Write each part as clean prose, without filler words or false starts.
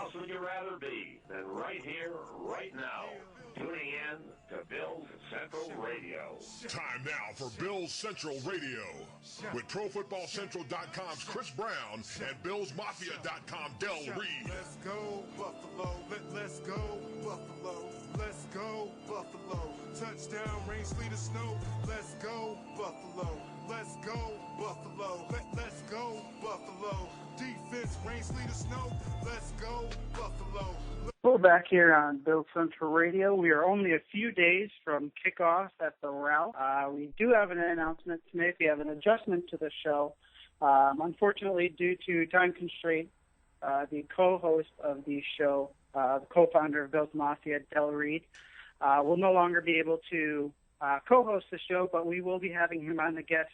else would you rather be than right here, right now, tuning in to Bills Central Radio? Time now for Bills Central Radio with ProFootballCentral.com's Chris Brown and BillsMafia.com Del Reed. Let's go Buffalo. Let's go Buffalo. Let's go Buffalo. Touchdown, rain, sleet, or snow. Let's go Buffalo. Let's go Buffalo. Let's go Buffalo. Defense, rain, sleet, or snow. Let's go Buffalo. We're back here on Bills Central Radio. We are only a few days from kickoff at the Ralph. We do have an announcement to make. We have an adjustment to the show. Unfortunately, due to time constraint, the co-host of the show, the co-founder of Bills Mafia, Del Reed, will no longer be able to co-host the show, but we will be having him on the guest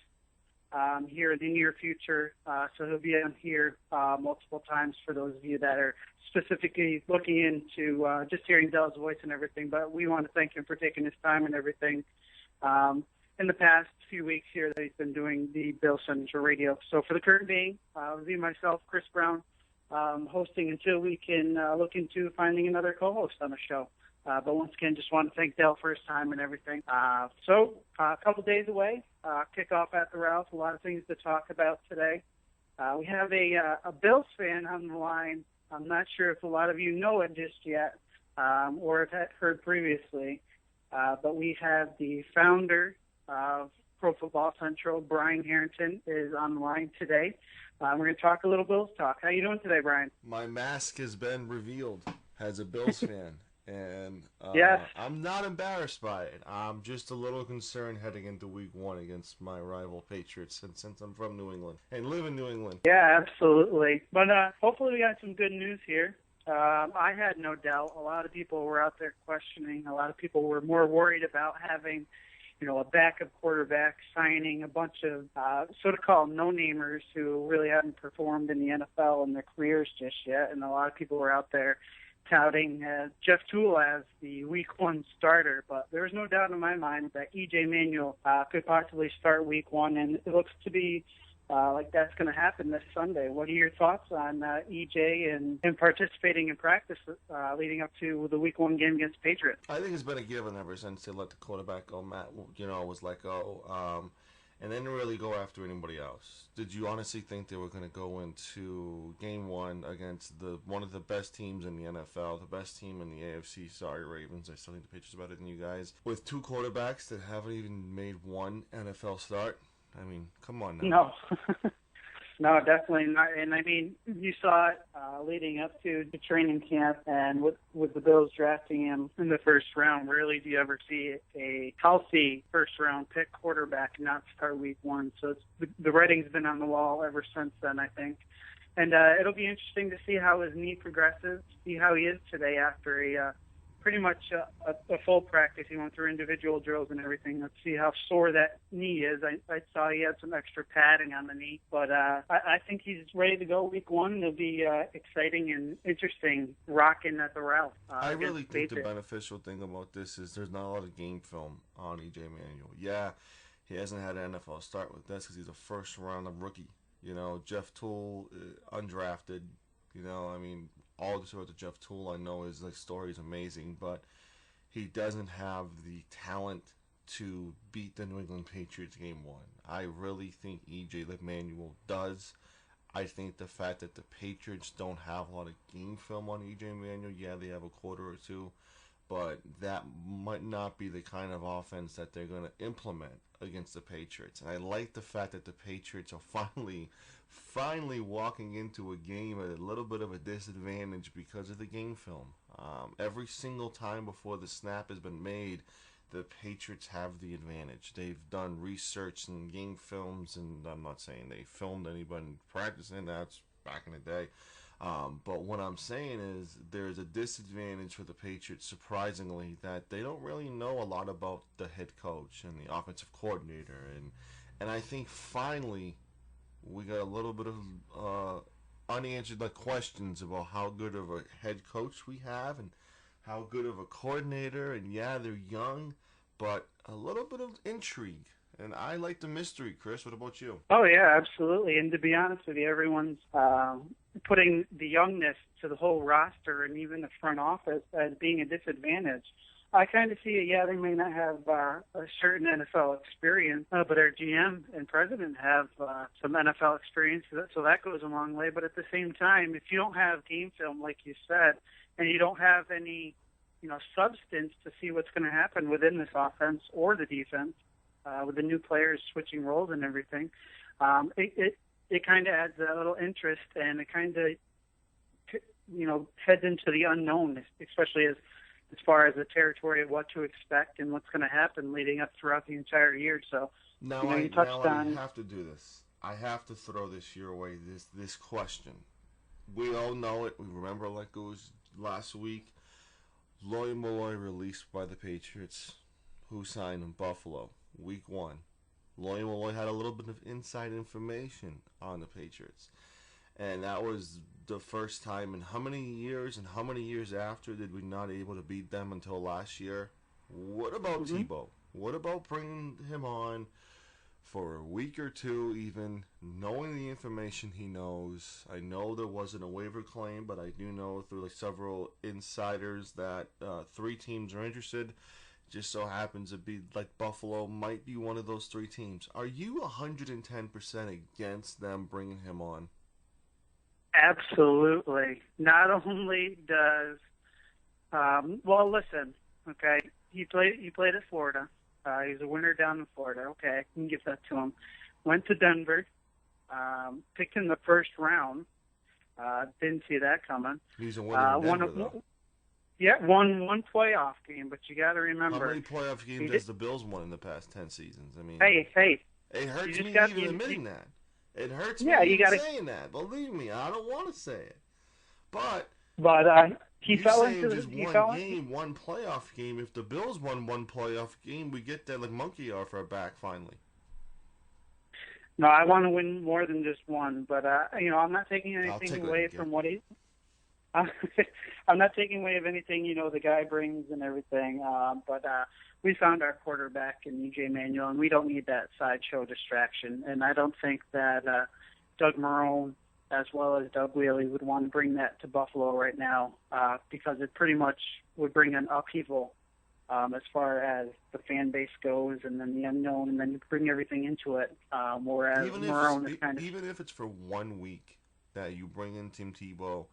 here in the near future. So he'll be on here multiple times for those of you that are specifically looking into just hearing Del's voice and everything. But we want to thank him for taking his time and everything in the past few weeks here that he's been doing the Bills Central Radio. So for the current being, it'll be myself, Chris Brown, hosting until we can look into finding another co-host on the show. But once again, just want to thank Del for his time and everything. So a couple days away, kickoff at the Ralph. A lot of things to talk about today. We have a Bills fan on the line. I'm not sure if a lot of you know it just yet or have heard previously, but we have the founder of Pro Football Central, Brian Harrington, is on the line today. We're going to talk a little Bills talk. How you doing today, Brian? My mask has been revealed as a Bills fan. And yes. I'm not embarrassed by it. I'm just a little concerned heading into week one against my rival Patriots, since I'm from New England and live in New England. Yeah, absolutely. But hopefully we got some good news here. I had no doubt. A lot of people were out there questioning. A lot of people were more worried about having, a backup quarterback, signing a bunch of so-called no-namers who really haven't performed in the NFL in their careers just yet. And a lot of people were out there touting Jeff Toole as the Week 1 starter, but there was no doubt in my mind that EJ Manuel could possibly start Week 1, and it looks to be like that's going to happen this Sunday. What are your thoughts on EJ and participating in practice leading up to the Week 1 game against the Patriots? I think it's been a given ever since they let the quarterback go. Matt, was let go. And they didn't really go after anybody else. Did you honestly think they were going to go into Game 1 against one of the best teams in the NFL, the best team in the AFC? Sorry, Ravens. I still think the Patriots are better than you guys. With two quarterbacks that haven't even made one NFL start? I mean, come on now. No. No, definitely not. And, I mean, you saw it leading up to the training camp, and with the Bills drafting him in the first round, rarely do you ever see a healthy first-round pick quarterback not start Week 1. So the writing's been on the wall ever since then, I think. And it'll be interesting to see how his knee progresses, see how he is today after pretty much a full practice. He went through individual drills and everything. Let's see how sore that knee is. I saw he had some extra padding on the knee. But I think he's ready to go Week 1. It'll be exciting and interesting rocking at the Ralph. I really think the beneficial thing about this is there's not a lot of game film on EJ Manuel. Yeah, he hasn't had an NFL start with this because he's a first-round rookie. Jeff Toole, undrafted. All the sort of Jeff Toole I know his story is amazing, but he doesn't have the talent to beat the New England Patriots Game 1. I really think EJ Manuel does. I think the fact that the Patriots don't have a lot of game film on EJ Manuel, yeah, they have a quarter or two, but that might not be the kind of offense that they're going to implement against the Patriots. And I like the fact that the Patriots are finally walking into a game at a little bit of a disadvantage because of the game film. Every single time before the snap has been made, the Patriots have the advantage. They've done research and game films, and I'm not saying they filmed anybody practicing. That's back in the day. But what I'm saying is there's a disadvantage for the Patriots, surprisingly, that they don't really know a lot about the head coach and the offensive coordinator. And I think finally we got a little bit of unanswered questions about how good of a head coach we have and how good of a coordinator. And yeah, they're young, but a little bit of intrigue. And I like the mystery, Chris. What about you? Oh, yeah, absolutely. And to be honest with you, everyone's putting the youngness to the whole roster and even the front office as being a disadvantage. I kind of see it. Yeah, they may not have a certain NFL experience, but our GM and president have some NFL experience, so that goes a long way. But at the same time, if you don't have game film, like you said, and you don't have any, substance to see what's going to happen within this offense or the defense, with the new players switching roles and everything, it kind of adds a little interest, and it kind of, heads into the unknown, especially as far as the territory of what to expect and what's going to happen leading up throughout the entire year. So now I have to do this. I have to throw this your way, this question. We all know it. We remember like it was last week. Lloyd Malloy released by the Patriots, who signed in Buffalo, week 1. Lloyd Malloy had a little bit of inside information on the Patriots. And that was the first time in how many years and how many years after did we not able to beat them until last year? What about Tebow? What about bringing him on for a week or two even, knowing the information he knows? I know there wasn't a waiver claim, but I do know through several insiders that 3 teams are interested. Just so happens to be like Buffalo might be one of those 3 teams. Are you 110% against them bringing him on? Absolutely. Not only does, listen, okay, he played at Florida. He was a winner down in Florida. Okay, I can give that to him. Went to Denver, picked in the first round. Didn't see that coming. He's a winner in Denver, though. Yeah, one playoff game, but you got to remember. How many playoff games has the Bills won in the past 10 seasons? I mean, hey, it hurts me even admitting that. It hurts me saying that. Believe me, I don't want to say it. But he fell into just one playoff game. If the Bills won one playoff game, we get that monkey off our back finally. No, I want to win more than just one. But I'm not taking anything away from what he. I'm not taking away of anything the guy brings and everything. But we found our quarterback in EJ Manuel, and we don't need that sideshow distraction. And I don't think that Doug Marrone, as well as Doug Wheely, would want to bring that to Buffalo right now, because it pretty much would bring an upheaval as far as the fan base goes, and then the unknown, and then you bring everything into it. Whereas Marrone is kind of... Even if it's for 1 week that you bring in Tim Tebow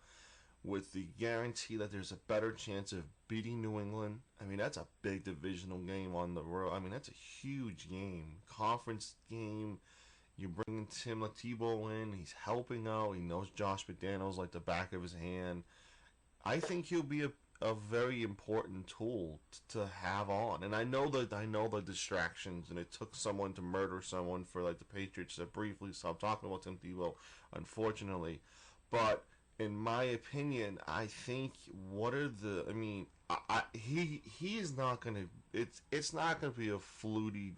with the guarantee that there's a better chance of beating New England. I mean, that's a big divisional game on the road. I mean, that's a huge game. Conference game. You're bringing Tim Tebow in. He's helping out. He knows Josh McDaniels like the back of his hand. I think he'll be a very important tool to have on. And I know the distractions, and it took someone to murder someone for the Patriots to briefly stop talking about Tim Tebow, unfortunately. But in my opinion, I think he is not gonna. It's not gonna be a Flutie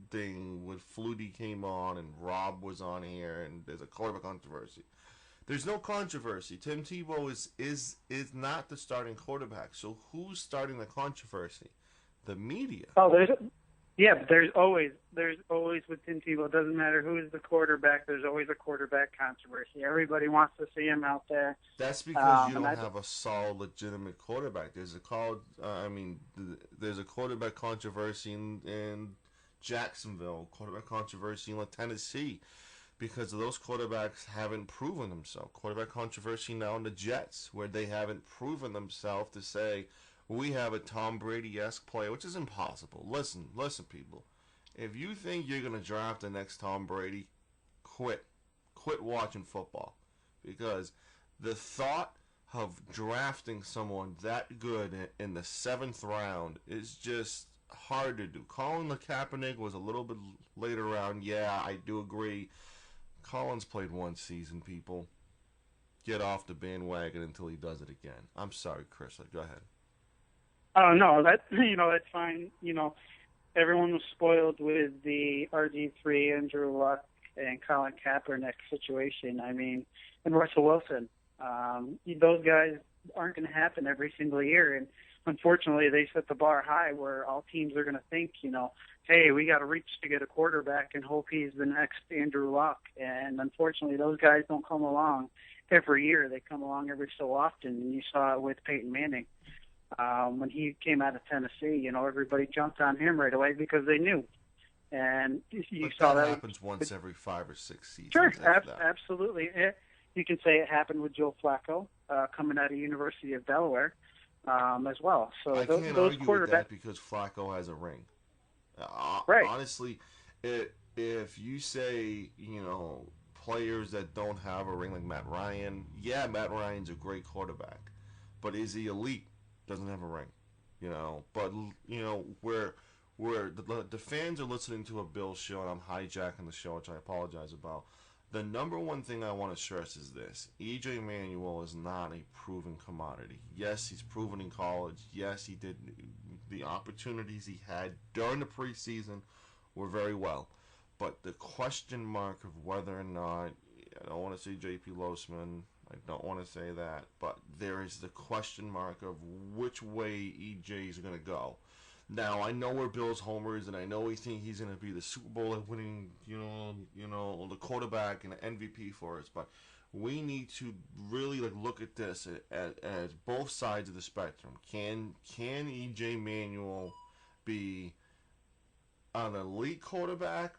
thing when Flutie came on and Rob was on here and there's a quarterback controversy. There's no controversy. Tim Tebow is not the starting quarterback. So who's starting the controversy? The media. Oh, there's always with Tim Tebow. It doesn't matter who is the quarterback. There's always a quarterback controversy. Everybody wants to see him out there. That's because you don't have a solid, legitimate quarterback. There's a quarterback controversy in Jacksonville, quarterback controversy in Tennessee, because those quarterbacks haven't proven themselves. Quarterback controversy now in the Jets, where they haven't proven themselves to say, we have a Tom Brady-esque player, which is impossible. Listen, people. If you think you're going to draft the next Tom Brady, quit. Quit watching football. Because the thought of drafting someone that good in the 7th round is just hard to do. Colin Kaepernick was a little bit later round. Yeah, I do agree. Colin's played 1 season, people. Get off the bandwagon until he does it again. I'm sorry, Chris. Go ahead. Oh, no, that's fine. Everyone was spoiled with the RG3, Andrew Luck, and Colin Kaepernick situation. I mean, and Russell Wilson. Those guys aren't going to happen every single year, and unfortunately, they set the bar high where all teams are going to think, hey, we got to reach to get a quarterback and hope he's the next Andrew Luck. And unfortunately, those guys don't come along every year. They come along every so often, and you saw it with Peyton Manning. When he came out of Tennessee, everybody jumped on him right away because they knew. And you saw that happens once every 5 or 6 seasons. Sure, absolutely. You can say it happened with Joe Flacco coming out of University of Delaware as well. So I can't argue with that because Flacco has a ring. Right. Honestly, if you say, players that don't have a ring like Matt Ryan, yeah, Matt Ryan's a great quarterback, but is he elite? Doesn't have a ring, But where the fans are listening to a Bills show, and I'm hijacking the show, which I apologize about. The number one thing I want to stress is this: EJ Manuel is not a proven commodity. Yes, he's proven in college. Yes, he did. The opportunities he had during the preseason were very well, but the question mark of whether or not, I don't want to say J.P. Losman, I don't want to say that, but there is the question mark of which way EJ is going to go. Now, I know we're Bills homers, and I know we think he's going to be the Super Bowl winning, the quarterback and the MVP for us, but we need to really look at this as both sides of the spectrum. Can EJ Manuel be an elite quarterback,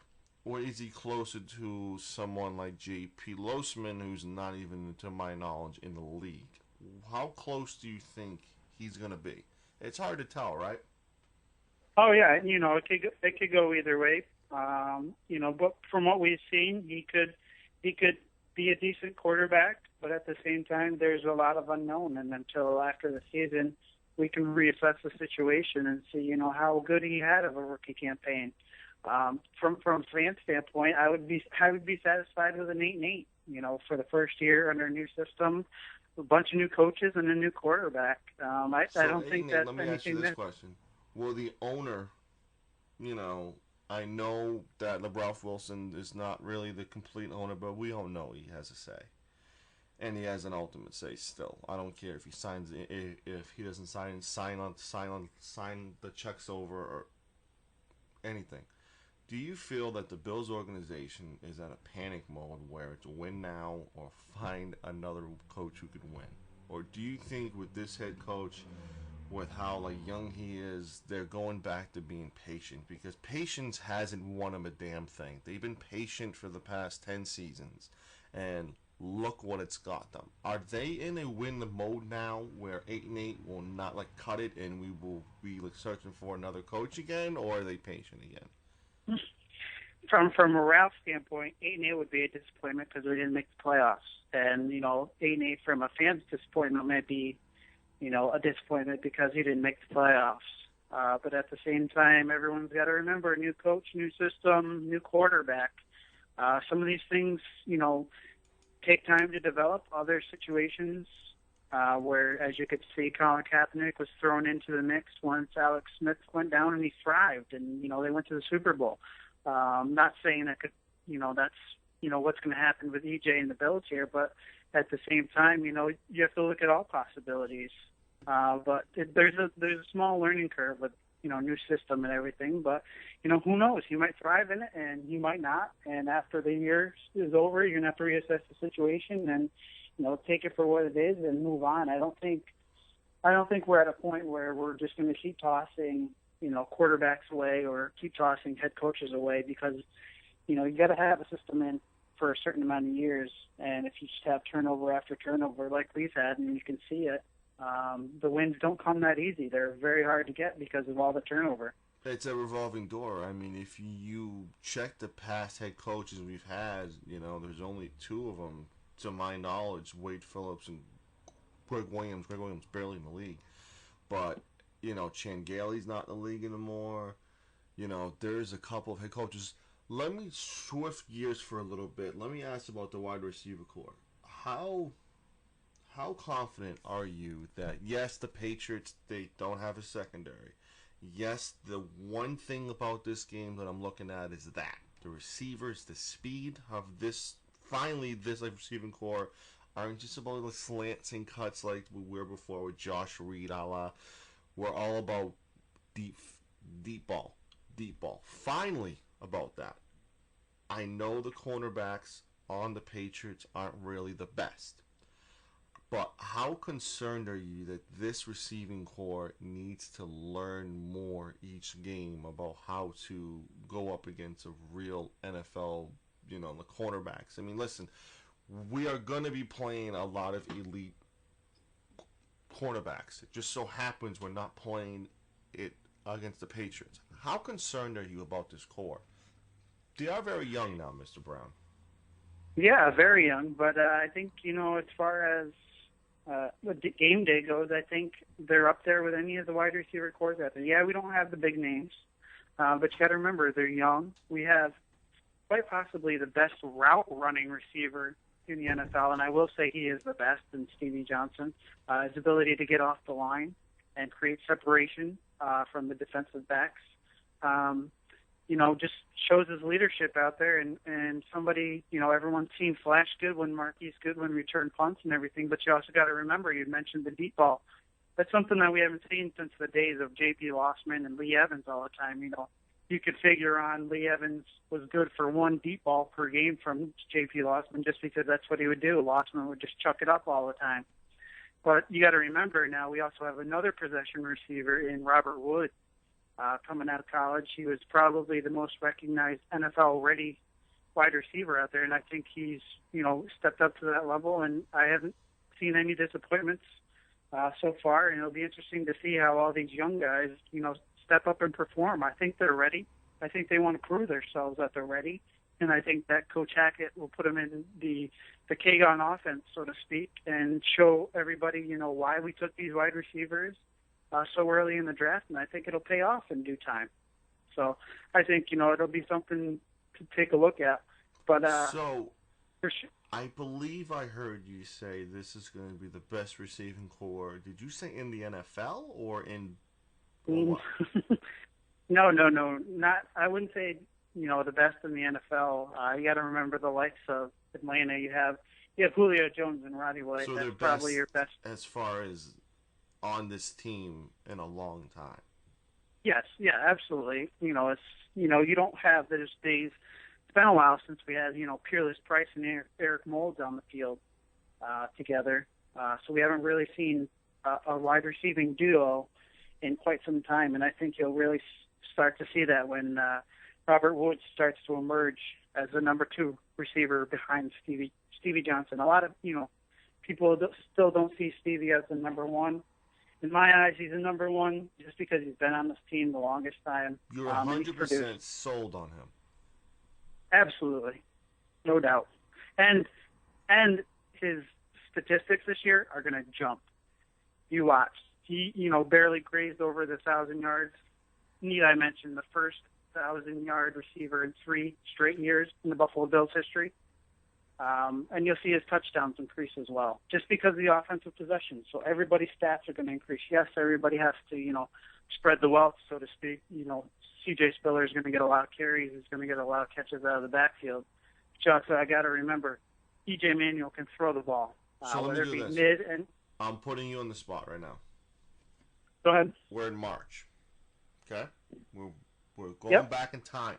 or is he closer to someone like J.P. Losman, who's not even, to my knowledge, in the league? How close do you think he's going to be? It's hard to tell, right? Oh yeah, it could go either way. But from what we've seen, he could be a decent quarterback, but at the same time, there's a lot of unknown, and until after the season, we can reassess the situation and see, how good he had of a rookie campaign. From a fan standpoint, I would be satisfied with an 8-8. For the first year under a new system, a bunch of new coaches and a new quarterback. I don't think that's anything. Let me ask you this question: will the owner, I know that Ralph Wilson is not really the complete owner, but we all know he has a say, and he has an ultimate say still. I don't care if he signs, if he doesn't sign the checks over or anything. Do you feel that the Bills organization is at a panic mode where it's win now or find another coach who could win? Or do you think with this head coach, with how young he is, they're going back to being patient? Because patience hasn't won them a damn thing. They've been patient for the past 10 seasons, and look what it's got them. Are they in a win mode now where 8-8 will not cut it and we will be searching for another coach again, or are they patient again? From a Ralph standpoint, 8-8 would be a disappointment because we didn't make the playoffs, and 8-8 from a fan's disappointment might be a disappointment because he didn't make the playoffs. But at the same time, everyone's got to remember, new coach, new system, new quarterback. Some of these things, take time to develop. Other situations where, as you could see, Colin Kaepernick was thrown into the mix once Alex Smith went down, and he thrived, and, they went to the Super Bowl. Not saying that that's, what's going to happen with EJ and the Bills here, but at the same time, you have to look at all possibilities. But there's a small learning curve with, new system and everything. But, who knows? He might thrive in it and he might not. And after the year is over, you're going to have to reassess the situation and, take it for what it is and move on. I don't think we're at a point where we're just going to keep tossing, quarterbacks away or keep tossing head coaches away because, you got to have a system in for a certain amount of years. And if you just have turnover after turnover like we've had, and you can see it, the wins don't come that easy. They're very hard to get because of all the turnover. It's a revolving door. I mean, if you check the past head coaches we've had, there's only 2 of them, to my knowledge, Wade Phillips and Greg Williams. Greg Williams barely in the league. But, Chan Gailey's not in the league anymore. There's a couple of head coaches. Let me shift gears for a little bit. Let me ask about the wide receiver core. How confident are you that, yes, the Patriots, they don't have a secondary. Yes, the one thing about this game that I'm looking at is that the receivers, the speed of this receiving core. aren't just about the slanting cuts like we were before with Josh Reed, a la. We're all about deep ball. Finally, about that. I know the cornerbacks on the Patriots aren't really the best. But how concerned are you that this receiving core needs to learn more each game about how to go up against a real NFL, the cornerbacks? I mean, listen, we are going to be playing a lot of elite cornerbacks. It just so happens we're not playing it against the Patriots. How concerned are you about this core? They are very young now, Mr. Brown. Yeah, very young. But I think, as far as what game day goes, I think they're up there with any of the wide receiver cores out there. Yeah, we don't have the big names, but you got to remember they're young. We have quite possibly the best route running receiver in the NFL, and I will say he is the best in Stevie Johnson. His ability to get off the line and create separation from the defensive backs, just shows his leadership out there, and somebody, everyone's seen Flash Goodwin, Marquise Goodwin return punts and everything, but you also got to remember, you mentioned the deep ball. That's something that we haven't seen since the days of J.P. Lossman and Lee Evans all the time. You could figure on Lee Evans was good for one deep ball per game from J.P. Lossman just because that's what he would do. Lossman would just chuck it up all the time. But you got to remember now we also have another possession receiver in Robert Wood coming out of college. He was probably the most recognized NFL-ready wide receiver out there, and I think he's, stepped up to that level, and I haven't seen any disappointments so far, and it'll be interesting to see how all these young guys, step up and perform. I think they're ready. I think they want to prove themselves that they're ready, and I think that Coach Hackett will put them in the K-Gon offense, so to speak, and show everybody, why we took these wide receivers so early in the draft, and I think it'll pay off in due time. So I think, it'll be something to take a look at. But for sure. I believe I heard you say this is going to be the best receiving core. Did you say in the NFL or in what? No, not. I wouldn't say the best in the NFL. You got to remember the likes of Atlanta. You have Julio Jones and Roddy White. So that's they're probably your best as far as on this team in a long time. Yes, yeah, absolutely. You don't have those days. It's been a while since we had Peerless Price and Eric Moulds on the field together. So we haven't really seen a wide receiving duo in quite some time, and I think you'll really start to see that when Robert Woods starts to emerge as the number 2 receiver behind Stevie Johnson. A lot of people still don't see Stevie as the number 1. In my eyes, he's the number 1 just because he's been on this team the longest time. You're 100% sold on him. Absolutely, no doubt. And his statistics this year are going to jump. You watch. He, barely grazed over the 1,000 yards. Need I mention the first 1,000-yard receiver in 3 straight years in the Buffalo Bills history. And you'll see his touchdowns increase as well, just because of the offensive possession. So everybody's stats are going to increase. Yes, everybody has to, spread the wealth, so to speak. C.J. Spiller is going to get a lot of carries. He's going to get a lot of catches out of the backfield. But I got to remember, EJ Manuel can throw the ball. So let me do this. Mid and I'm putting you on the spot right now. Go ahead. We're in March. Okay? We're going back in time.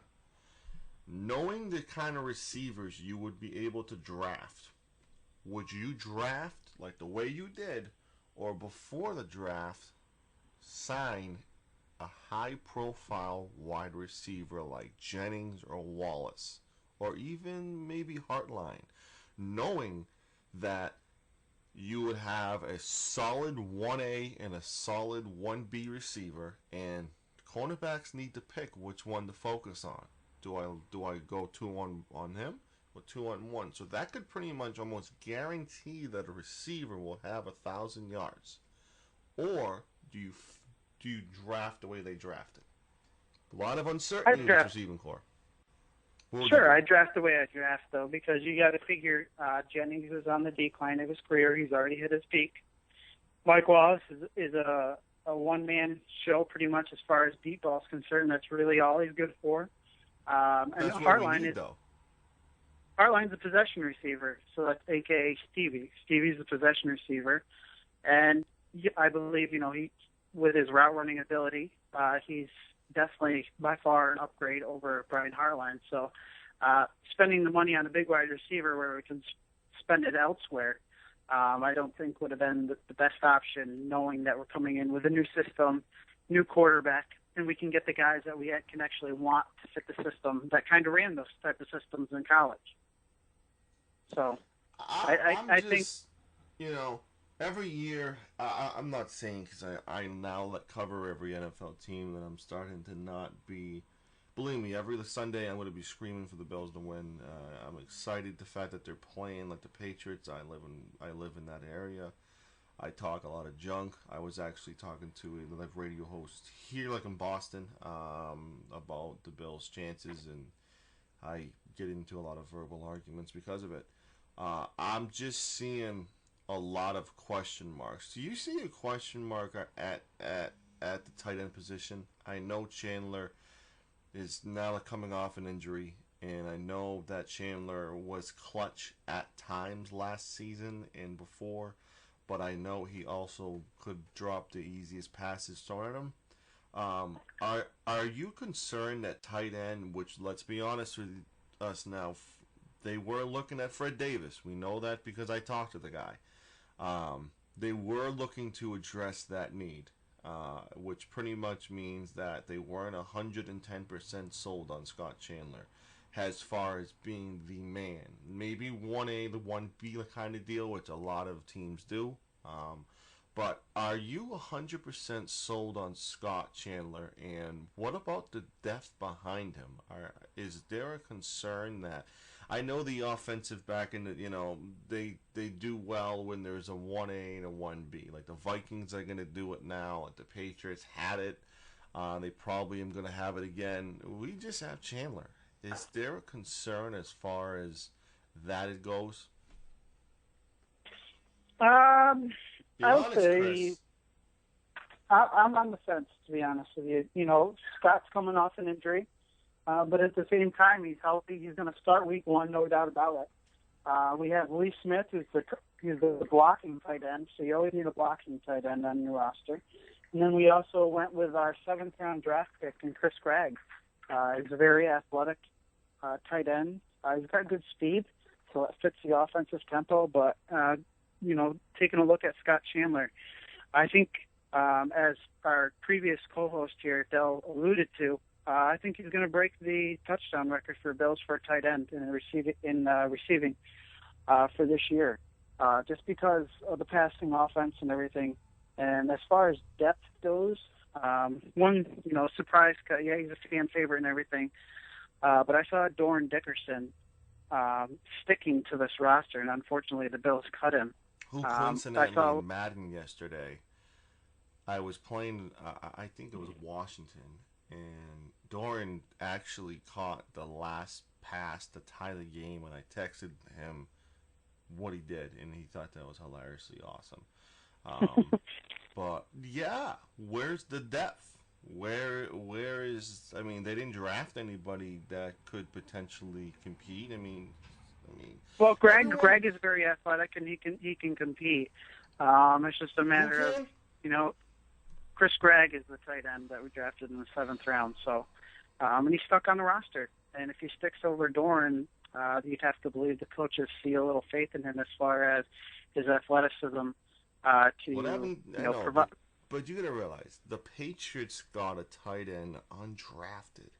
Knowing the kind of receivers you would be able to draft, would you draft like the way you did, or before the draft, sign a high-profile wide receiver like Jennings or Wallace, or even maybe Hartline, knowing that you would have a solid 1A and a solid 1B receiver, and cornerbacks need to pick which one to focus on. Do I go 2 on him or 2 on 1? So that could pretty much almost guarantee that a receiver will have 1,000 yards. Or do you draft the way they drafted? A lot of uncertainty in this receiving core. Sure, I draft the way I draft, though, because you got to figure Jennings is on the decline of his career. He's already hit his peak. Mike Wallace is a one-man show pretty much as far as deep ball is concerned. That's really all he's good for. And That's Hartline what we need, is, though. Hartline's a possession receiver, so that's AKA Stevie. Stevie's the possession receiver, and I believe, he, with his route running ability, he's definitely by far an upgrade over Brian Hartline. So spending the money on a big wide receiver where we can spend it elsewhere, I don't think would have been the best option, knowing that we're coming in with a new system, new quarterback, and we can get the guys that we can actually want to fit the system that kind of ran those type of systems in college. So I think, every year, I'm not saying because I now cover every NFL team that I'm starting to not be. Believe me, every Sunday I'm going to be screaming for the Bills to win. I'm excited the fact that they're playing like the Patriots. I live in that area. I talk a lot of junk. I was actually talking to a live radio host here, like in Boston, about the Bills' chances, and I get into a lot of verbal arguments because of it. I'm just seeing a lot of question marks. Do you see a question mark at the tight end position? I know Chandler is now coming off an injury, and I know that Chandler was clutch at times last season and before, but I know he also could drop the easiest passes thrown at him. Are you concerned that tight end, which, let's be honest with us now, they were looking at Fred Davis. We know that because I talked to the guy. They were looking to address that need, which pretty much means that they weren't 110% sold on Scott Chandler as far as being the man. Maybe 1A to 1B kind of deal, which a lot of teams do. But are you 100% sold on Scott Chandler? And what about the depth behind him? Is there a concern that... I know the offensive back end, they do well when there's a 1A and a 1B. Like the Vikings are going to do it now. Like the Patriots had it. They probably are going to have it again. We just have Chandler. Is there a concern as far as that it goes? I would honest, say Chris. I'm on the fence, to be honest with you. Scott's coming off an injury. But at the same time, he's healthy. He's going to start week 1, no doubt about it. We have Lee Smith, who's the blocking tight end, so you always need a blocking tight end on your roster. And then we also went with our 7th-round draft pick in Chris Gregg. He's a very athletic tight end. He's got good speed, so it fits the offensive tempo. But, taking a look at Scott Chandler, I think, as our previous co-host here, Del, alluded to, I think he's going to break the touchdown record for Bills for a tight end in receiving for this year, just because of the passing offense and everything. And as far as depth goes, one surprise cut. Yeah, he's a fan favorite and everything. But I saw Doran Dickerson sticking to this roster, and unfortunately the Bills cut him. Who coincidentally in Madden yesterday, I was playing. I think it was Washington. And Doran actually caught the last pass to tie the game when I texted him what he did, and he thought that was hilariously awesome. But yeah, where's the depth? Where is? I mean, they didn't draft anybody that could potentially compete. I mean. Well, Greg is very athletic, and he can compete. It's just a matter of Chris Gregg is the tight end that we drafted in the 7th round, so and he's stuck on the roster. And if he sticks over Doran, you'd have to believe the coaches see a little faith in him as far as his athleticism provide. But you got to realize the Patriots got a tight end undrafted,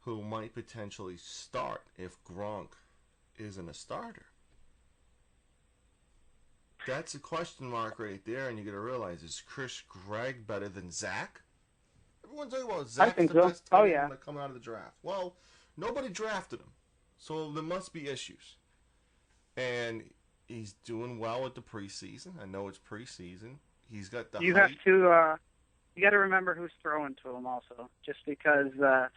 who might potentially start if Gronk isn't a starter. That's a question mark right there, and you got to realize, is Chris Gregg better than Zach? Everyone's talking about Zach's the best tight end coming out of the draft. Well, nobody drafted him, so there must be issues. And he's doing well at the preseason. I know it's preseason. He's got the height. You got to remember who's throwing to him also, just because a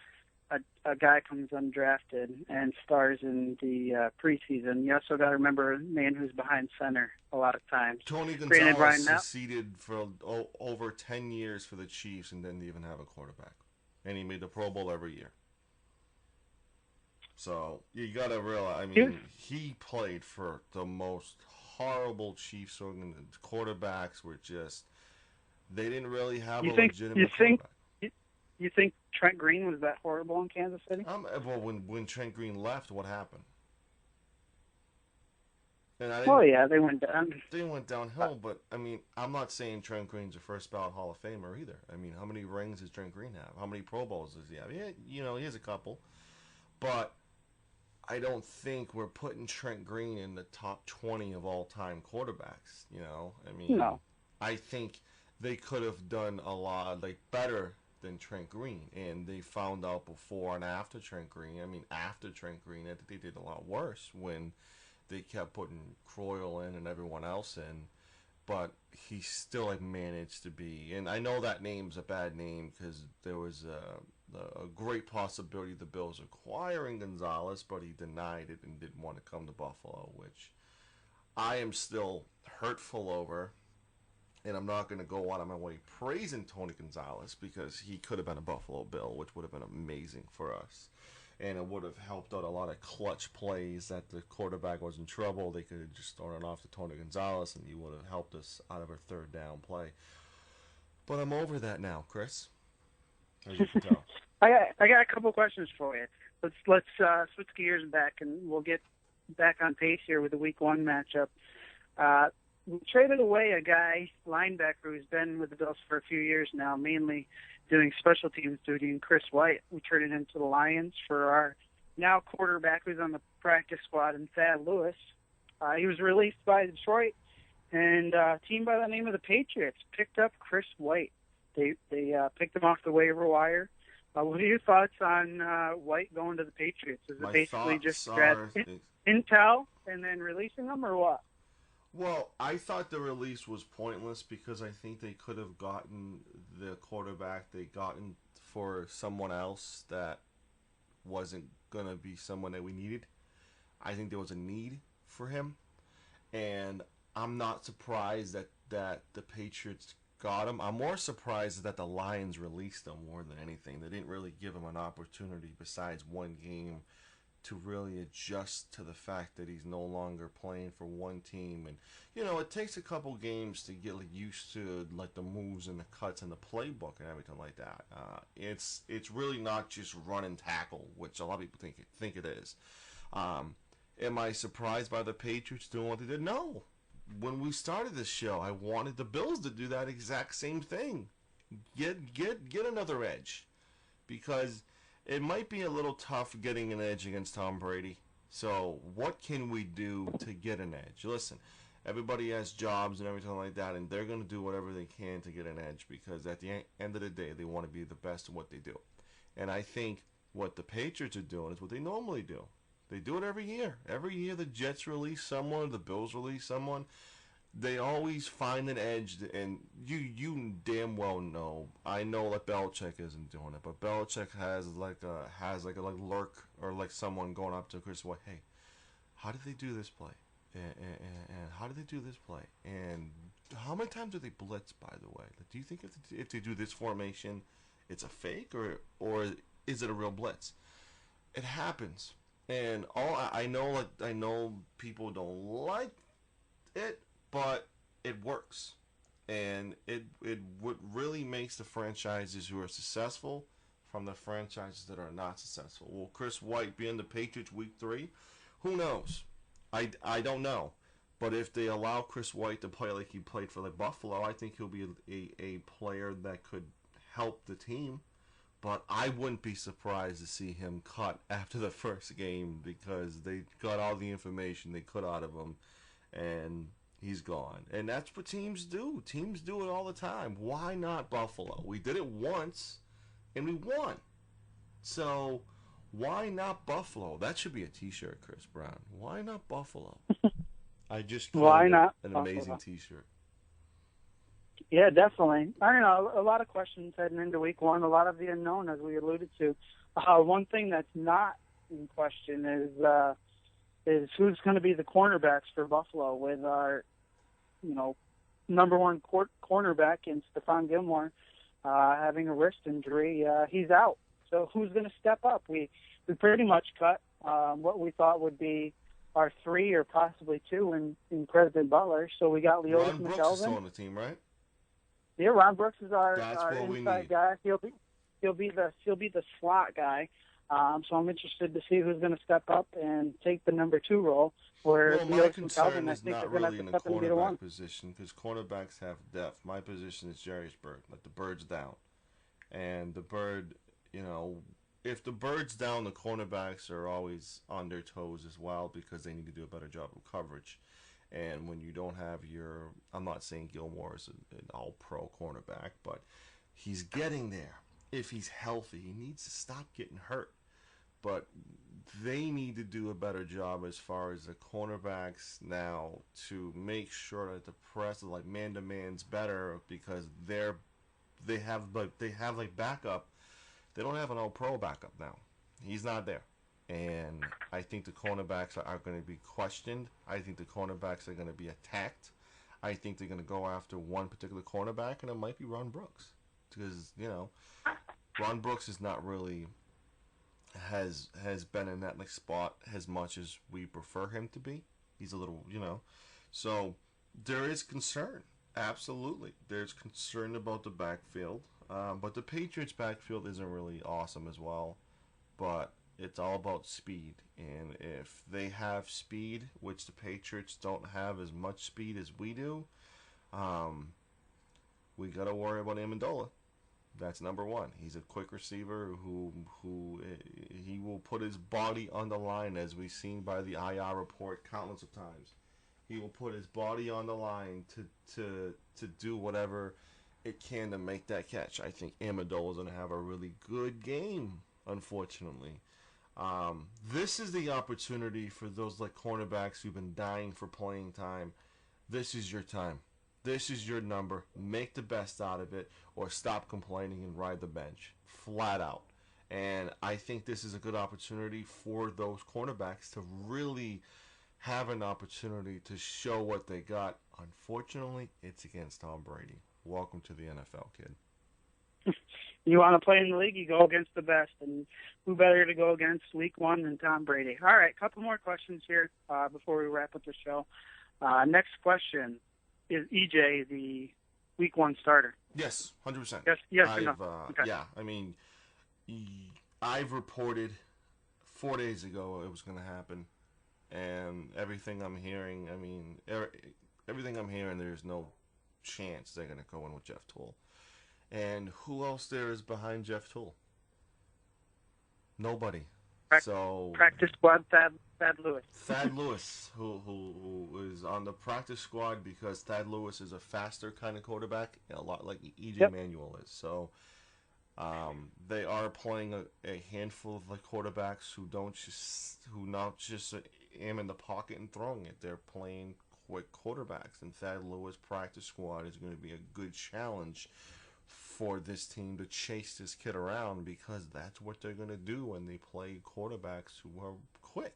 guy comes undrafted and stars in the preseason. You also got to remember a man who's behind center a lot of times. Tony Gonzalez succeeded for over 10 years for the Chiefs and didn't even have a quarterback. And he made the Pro Bowl every year. So you got to realize, I mean, he played for the most horrible Chiefs quarterbacks were just, they didn't really have legitimate quarterback. You think Trent Green was that horrible in Kansas City? Well, when Trent Green left, what happened? And They went down. They went downhill, but I mean, I'm not saying Trent Green's a first ballot Hall of Famer either. I mean, how many rings does Trent Green have? How many Pro Bowls does he have? Yeah, he has a couple, but I don't think we're putting Trent Green in the top 20 of all-time quarterbacks. I mean, no. I think they could have done a lot better than Trent Green, and they found out before and after Trent Green. I mean, after Trent Green, I think they did a lot worse when they kept putting Croyle in and everyone else in, but he still managed to be. And I know that name's a bad name because there was a great possibility the Bills acquiring Gonzalez, but he denied it and didn't want to come to Buffalo, which I am still hurtful over. And I'm not going to go out of my way praising Tony Gonzalez because he could have been a Buffalo Bill, which would have been amazing for us. And it would have helped out a lot of clutch plays that the quarterback was in trouble. They could have just thrown it off to Tony Gonzalez, and he would have helped us out of a third down play. But I'm over that now, Chris. As you can tell. I got a couple questions for you. Let's switch gears back, and we'll get back on pace here with the Week 1 matchup. We traded away a guy, linebacker, who's been with the Bills for a few years now, mainly doing special teams duty, and Chris White. We traded him to the Lions for our now quarterback who's on the practice squad, and Thad Lewis. He was released by Detroit, and a team by the name of the Patriots picked up Chris White. They picked him off the waiver wire. What are your thoughts on White going to the Patriots? Is it basically just intel and then releasing him, or what? Well, I thought the release was pointless because I think they could have gotten the quarterback they gotten for someone else that wasn't going to be someone that we needed. I think there was a need for him, and I'm not surprised that the Patriots got him. I'm more surprised that the Lions released him more than anything. They didn't really give him an opportunity besides one game to really adjust to the fact that he's no longer playing for one team. And, it takes a couple games to get used to the moves and the cuts and the playbook and everything like that. It's really not just run and tackle, which a lot of people think it is. Am I surprised by the Patriots doing what they did? No. When we started this show, I wanted the Bills to do that exact same thing. Get another edge. Because it might be a little tough getting an edge against Tom Brady. So what can we do to get an edge? Listen, everybody has jobs and everything like that, and they're going to do whatever they can to get an edge because at the end of the day, they want to be the best at what they do. And I think what the Patriots are doing is what they normally do. They do it every year. Every year the Jets release someone, the Bills release someone. They always find an edge, and you damn well know. I know that Belichick isn't doing it, but Belichick has a lurk or someone going up to Chris White. Hey, how did they do this play? And how did they do this play? And how many times do they blitz? By the way, do you think if they do this formation, it's a fake or is it a real blitz? It happens, and I know people don't like it. But it works, and what really makes the franchises who are successful from the franchises that are not successful. Will Chris White be in the Patriots Week 3? Who knows? I don't know. But if they allow Chris White to play like he played for Buffalo, I think he'll be a player that could help the team. But I wouldn't be surprised to see him cut after the first game because they got all the information they could out of him, and he's gone. And that's what teams do. Teams do it all the time. Why not Buffalo? We did it once, and we won. So, why not Buffalo? That should be a t-shirt, Chris Brown. Why not Buffalo? I just why not an Buffalo? Amazing t-shirt. Yeah, definitely. I don't know. A lot of questions heading into Week 1. A lot of the unknown, as we alluded to. One thing that's not in question is who's going to be the cornerbacks for Buffalo with our number one cornerback in Stephon Gilmore having a wrist injury. He's out. So who's going to step up? We pretty much cut what we thought would be our 3 or possibly 2 in President Butler. So we got Leotis Ron Brooks is still on the team, right? Yeah, Ron Brooks is our we inside need. guy. He'll be the slot guy. So I'm interested to see who's going to step up and take the number 2 role. Where Well, my Leotis concern I is think not they're really going in to the step in and be the one. cornerback position because cornerbacks have depth. My position is Jerry's bird. Let the birds down. And the bird, if the bird's down, the cornerbacks are always on their toes as well because they need to do a better job of coverage. And when you don't have I'm not saying Gilmore is an all-pro cornerback, but he's getting there. If he's healthy, he needs to stop getting hurt. But they need to do a better job as far as the cornerbacks now to make sure that the press, like man-to-man's better because they have backup. They don't have an all-pro backup now. He's not there. And I think the cornerbacks are going to be questioned. I think the cornerbacks are going to be attacked. I think they're going to go after one particular cornerback, and it might be Ron Brooks. Because, Ron Brooks is not really has been in that spot as much as we prefer him to be. He's a little, So there is concern. Absolutely. There's concern about the backfield. But the Patriots' backfield isn't really awesome as well. But it's all about speed. And if they have speed, which the Patriots don't have as much speed as we do, we got to worry about Amendola. That's number 1. He's a quick receiver who he will put his body on the line, as we've seen by the IR report countless of times. He will put his body on the line to do whatever it can to make that catch. I think Amendola is going to have a really good game, unfortunately. This is the opportunity for those cornerbacks who've been dying for playing time. This is your time. This is your number. Make the best out of it or stop complaining and ride the bench. Flat out. And I think this is a good opportunity for those cornerbacks to really have an opportunity to show what they got. Unfortunately, it's against Tom Brady. Welcome to the NFL, kid. You want to play in the league, you go against the best. And who better to go against week 1 than Tom Brady? All right, a couple more questions here before we wrap up the show. Next question. Is EJ the week 1 starter? Yes, 100%. Yes or no? Okay. Yeah, I mean, I've reported 4 days ago it was going to happen, and everything I'm hearing, there's no chance they're going to go in with Jeff Toole. And who else there is behind Jeff Toole? Nobody. Practice squad, Thad Lewis. Thad Lewis, who is on the practice squad because Thad Lewis is a faster kind of quarterback, a lot like EJ Manuel is. So they are playing a handful of quarterbacks who not just aim in the pocket and throwing it. They're playing quick quarterbacks, and Thad Lewis practice squad is going to be a good challenge for this team to chase this kid around because that's what they're going to do when they play quarterbacks who are quick.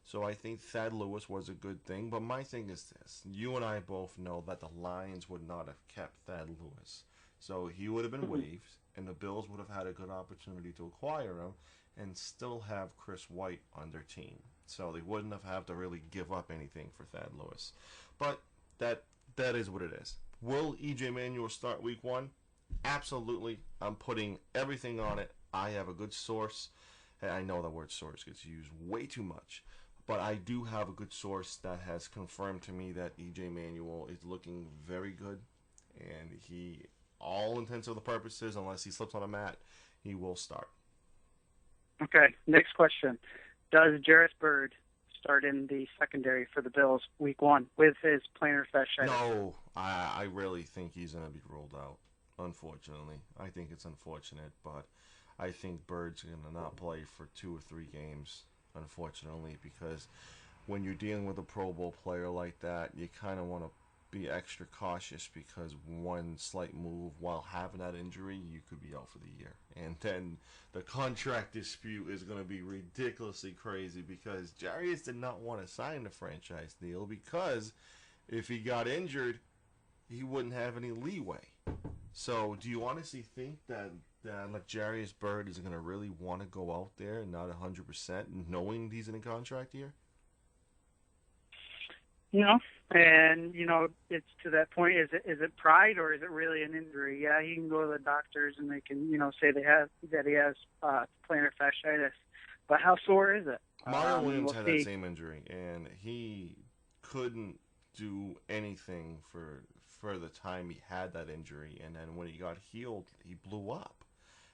So I think Thad Lewis was a good thing, but my thing is this. You and I both know that the Lions would not have kept Thad Lewis. So he would have been waived, and the Bills would have had a good opportunity to acquire him and still have Chris White on their team. So they wouldn't have had to really give up anything for Thad Lewis. But that is what it is. Will EJ Manuel start week 1? Absolutely. I'm putting everything on it. I have a good source. I know the word source gets used way too much, but I do have a good source that has confirmed to me that EJ Manuel is looking very good, and he, all intents of the purposes, unless he slips on a mat, he will start. Okay, next question. Does Jarvis Byrd start in the secondary for the Bills week 1 with his plantar fasciitis? No, I really think he's going to be ruled out. Unfortunately, I think it's unfortunate, but I think Bird's going to not play for 2 or 3 games, unfortunately, because when you're dealing with a Pro Bowl player like that, you kind of want to be extra cautious because one slight move while having that injury, you could be out for the year. And then the contract dispute is going to be ridiculously crazy because Jarius did not want to sign the franchise deal because if he got injured, he wouldn't have any leeway. So do you honestly think that that like Jarius Byrd is going to really want to go out there and not 100%, knowing he's in a contract year? And it's to that point. Is it pride or is it really an injury? Yeah, he can go to the doctors and they can say that he has plantar fasciitis, but how sore is it? Mario Williams had that same injury, and he couldn't do anything for the time he had that injury, and then when he got healed, he blew up.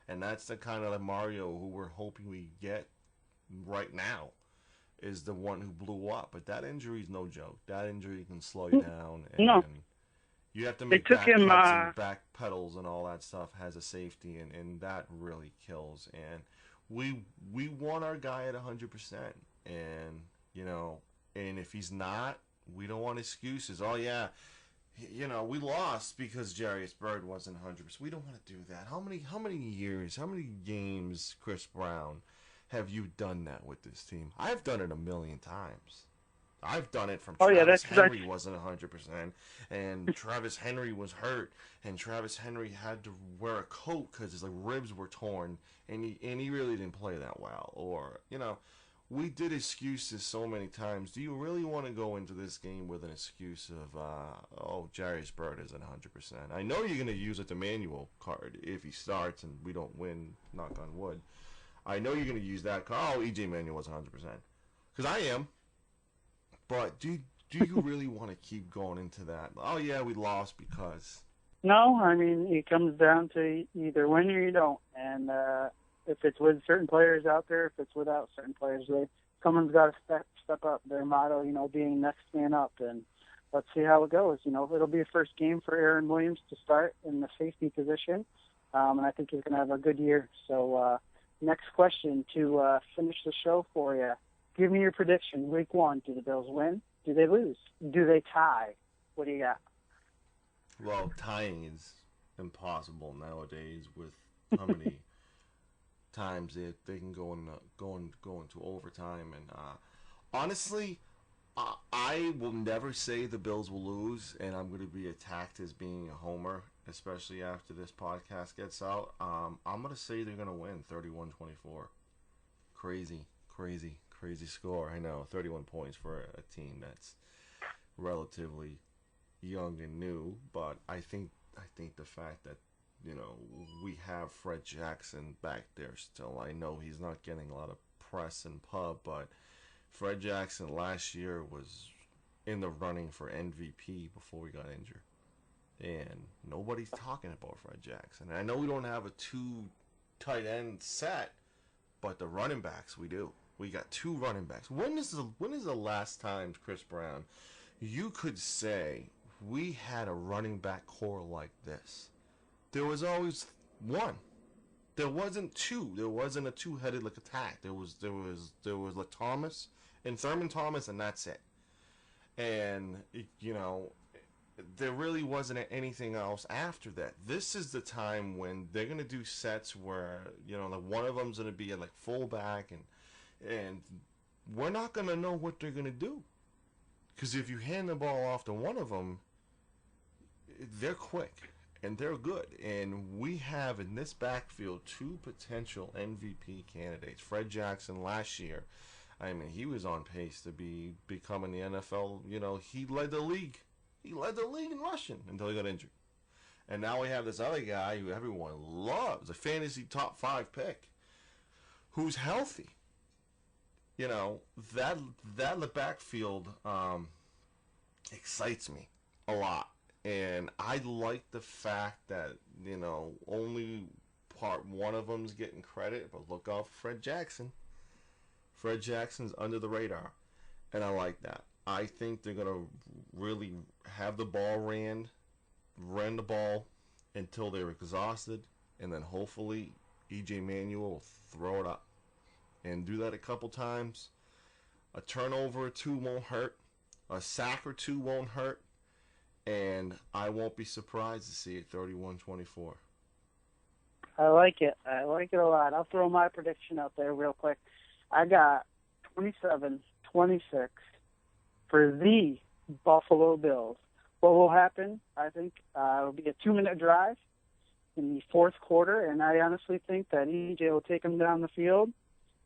And that's the kind of Mario who we're hoping we get right now, is the one who blew up. But that injury is no joke. That injury can slow you down, and you have to make back cuts and back pedals and all that stuff has a safety, and that really kills. And we want our guy at 100%, and and if he's not, we don't want excuses. Oh yeah, we lost because Jarius Byrd wasn't 100%. We don't want to do that. How many years, how many games, Chris Brown, have you done that with this team? I've done it a million times. I've done it from Travis Henry wasn't 100%, and Travis Henry was hurt, and Travis Henry had to wear a coat because his ribs were torn, and he really didn't play that well. Or we did excuses so many times. Do you really want to go into this game with an excuse of Jarius Byrd isn't 100%? I know you're going to use a Manuel card if he starts and we don't win. Knock on wood. I know you're going to use that card. Oh, EJ Manuel was 100%, because I am. But do you really want to keep going into that? Oh, yeah, we lost because... No, I mean, it comes down to either win or you don't. And if it's with certain players out there, if it's without certain players, someone's got to step up. Their motto, being next man up. And let's see how it goes. It'll be a first game for Aaron Williams to start in the safety position. And I think he's going to have a good year. So next question to finish the show for you. Give me your prediction. Week 1, do the Bills win? Do they lose? Do they tie? What do you got? Well, tying is impossible nowadays with how many times they can go into overtime. And honestly, I will never say the Bills will lose, and I'm going to be attacked as being a homer, especially after this podcast gets out. I'm going to say they're going to win 31-24. Crazy score. I know, 31 points for a team that's relatively young and new, but I think the fact that we have Fred Jackson back there still. I know he's not getting a lot of press and pub, but Fred Jackson last year was in the running for MVP before we got injured, and nobody's talking about Fred Jackson. And I know we don't have a 2 tight end set, but the running backs we do. We got 2 running backs. When is the last time, Chris Brown, you could say we had a running back core like this? There was always one. There wasn't 2. There wasn't a 2-headed attack. There was Thomas and Thurman Thomas, and that's it. And there really wasn't anything else after that. This is the time when they're gonna do sets where one of them's gonna be at fullback, and we're not going to know what they're going to do. Because if you hand the ball off to one of them, they're quick and they're good. And we have in this backfield 2 potential MVP candidates. Fred Jackson last year, I mean, he was on pace to be becoming the NFL. He led the league. He led the league in rushing until he got injured. And now we have this other guy who everyone loves, a fantasy top 5 pick, who's healthy. That backfield excites me a lot, and I like the fact that only one of them's getting credit. But look out for Fred Jackson. Fred Jackson's under the radar, and I like that. I think they're gonna really have the ball ran the ball until they're exhausted, and then hopefully EJ Manuel will throw it up. And do that a couple times. A turnover or 2 won't hurt. A sack or 2 won't hurt. And I won't be surprised to see it 31-24. I like it. I like it a lot. I'll throw my prediction out there real quick. I got 27-26 for the Buffalo Bills. What will happen? I think it'll be a 2-minute drive. in the fourth quarter, and I honestly think that EJ will take them down the field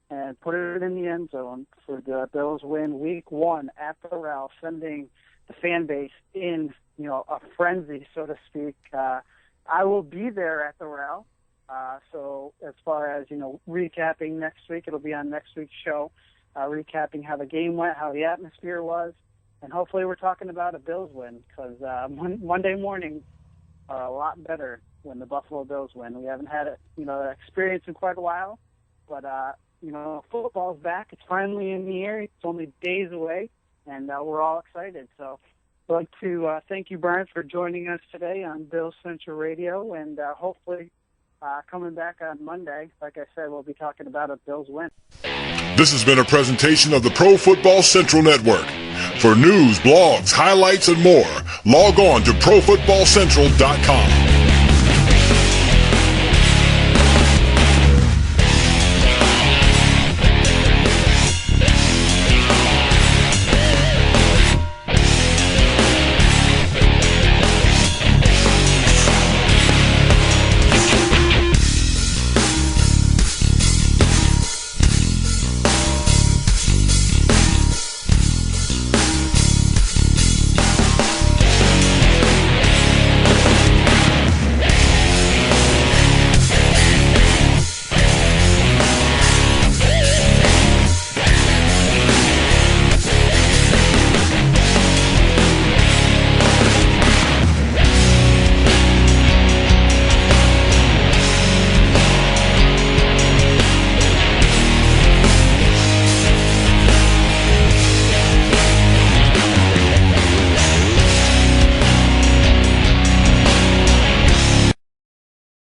and put it in the end zone for the Bills win Week 1 at the Ralph, sending the fan base in, a frenzy, so to speak. I will be there at the Ralph. So as far as, recapping next week, it'll be on next week's show, recapping how the game went, how the atmosphere was, and hopefully we're talking about a Bills win because Monday morning a lot better when the Buffalo Bills win. We haven't had that experience in quite a while, but football's back. It's finally in the air. It's only days away, and we're all excited. So I'd like to thank you, Brian, for joining us today on Bills Central Radio, and hopefully coming back on Monday. Like I said, we'll be talking about a Bills win. This has been a presentation of the Pro Football Central Network. For news, blogs, highlights, and more, log on to ProFootballCentral.com.